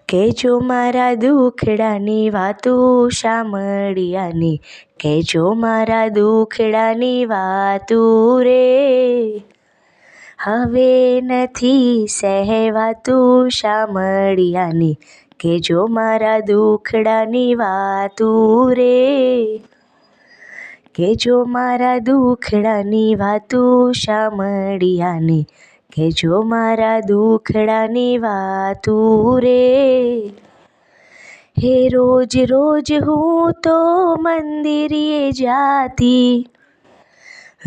કહેજો મારા દુખડાની વાતો શામળિયાની, કહેજો મારા દુખડાની વાતો રે. હવે નથી સહેવાતું શામળિયાની, કહેજો મારા દુખડાની વાતો રે. કહેજો મારા દુખડાની વાતો શામળિયાની, કહેજો મારા દુખડાની વાતો રે. હે રોજ રોજ હું તો મંદિરે જાતી,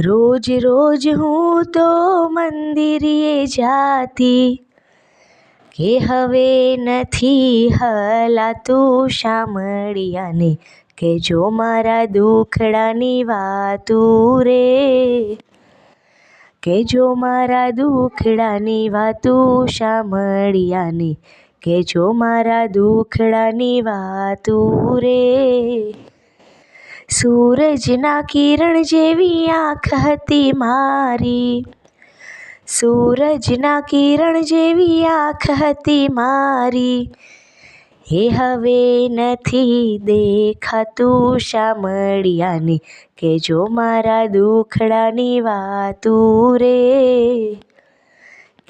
રોજ રોજ હું તો મંદિરે જાતી, કે હવે નથી હલાતું શામળિયાને, કહેજો મારા દુખડાની વાતો રે. કહેજો મારા દુખડાની વાતો શામળિયાની, કહેજો મારા દુખડાની વાતો રે. સૂરજના કિરણ જેવી આંખ હતી મારી, સૂરજના કિરણ જેવી આંખ હતી મારી, એ હવે નથી દેખાતું શામળિયાની, કહેજો મારા દુખડાની વાતો રે.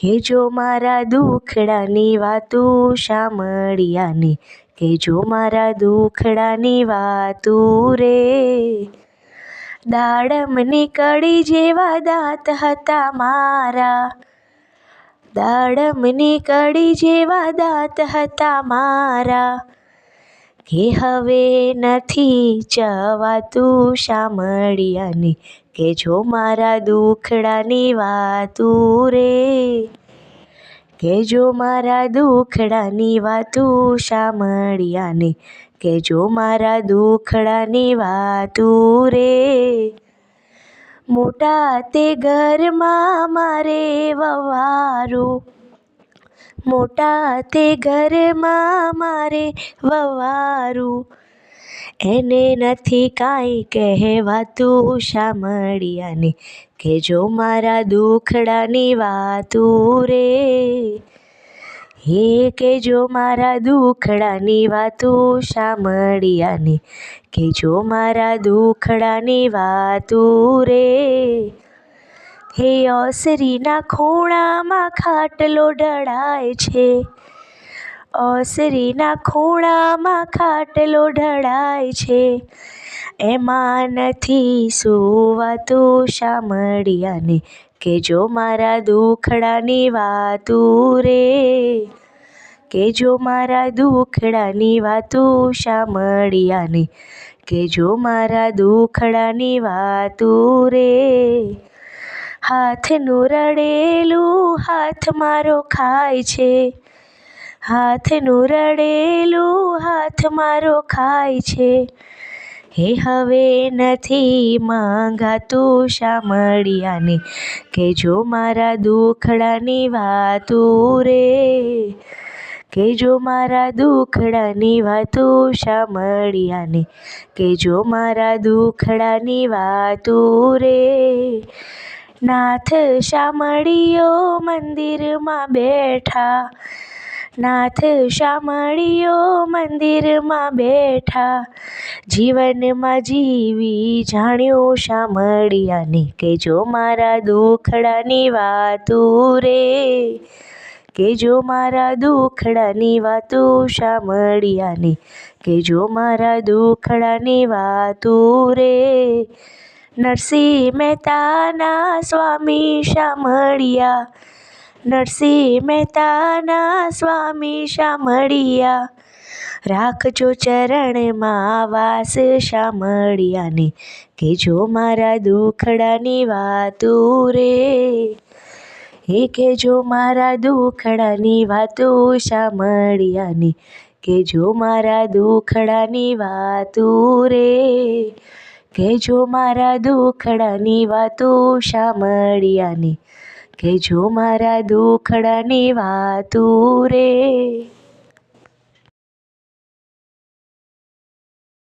કહેજો મારા દુખડાની વાતો શામળિયાની, કહેજો મારા દુખડાની વાતો રે. દાડમની કળી જેવા દાંત હતા મારા, દાડમની કળી જેવા દાંત હતા મારા, કે હવે નથી ચવાતું શામળિયાની, કહેજો મારા દુખડાની વાતો રે. કહેજો મારા દુખડાની વાતો શામળિયાની, કહેજો મારા દુખડાની વાતો રે. મોટા તે ઘરમાં મારે વવારો, મોટા તે ઘરમાં મારે વવારો, એને નથી કાંઈ કહેવાતું શામળિયાની, કહેજો મારા દુખડાની વાતો રે. હે કહેજો મારા દુખડાની વાતો શામળિયાની, કહેજો મારા દુખડાની વાતો રે. હે ઓસરીના ખૂણામાં ખાટલો ઢળાય છે, ઓસરીના ખૂણામાં ખાટલો ઢળાય છે, એમાં નથી સુવાતું શામળિયાની, કહેજો મારા દુખડાની વાતો રે. કહેજો મારા દુખડાની વાતો શામળિયાની, કહેજો મારા દુખડાની વાતો રે. હાથનું રડેલું હાથ મારો ખાય છે, હાથનું રડેલું હાથ મારો ખાય છે, હે હવે નથી મંગાતું શામળિયાની, કહેજો મારા દુખડાની વાતો રે. કહેજો મારા દુખડાની વાતો શામળિયાની, કહેજો મારા દુખડાની વાતો રે. નાથ શામળિયો મંદિરમાં બેઠા, નાથ શામળિયો મંદિરમાં બેઠા, જીવનમાં જીવી જાણ્યું શામળિયાની, કહેજો મારા દુખડાની વાતો રે. કહેજો મારા દુખડાની વાતો શામળિયાની, કહેજો મારા દુખડાની વાતો રે. નરસિંહ મહેતાના સ્વામી શામળિયા, નરસિંહ મહેતાના સ્વામી શામળિયા, રાખજો ચરણમાં વાસ શામળિયાની, કહેજો મારા દુખડાની વાતો રે. હે કહેજો મારા દુખડાની વાતો શામળિયાની, કહેજો મારા દુખડાની વાતો રે. કહેજો મારા દુખડાની વાતો શામળિયાની, કહેજો મારા દુખડાની વાતો રે.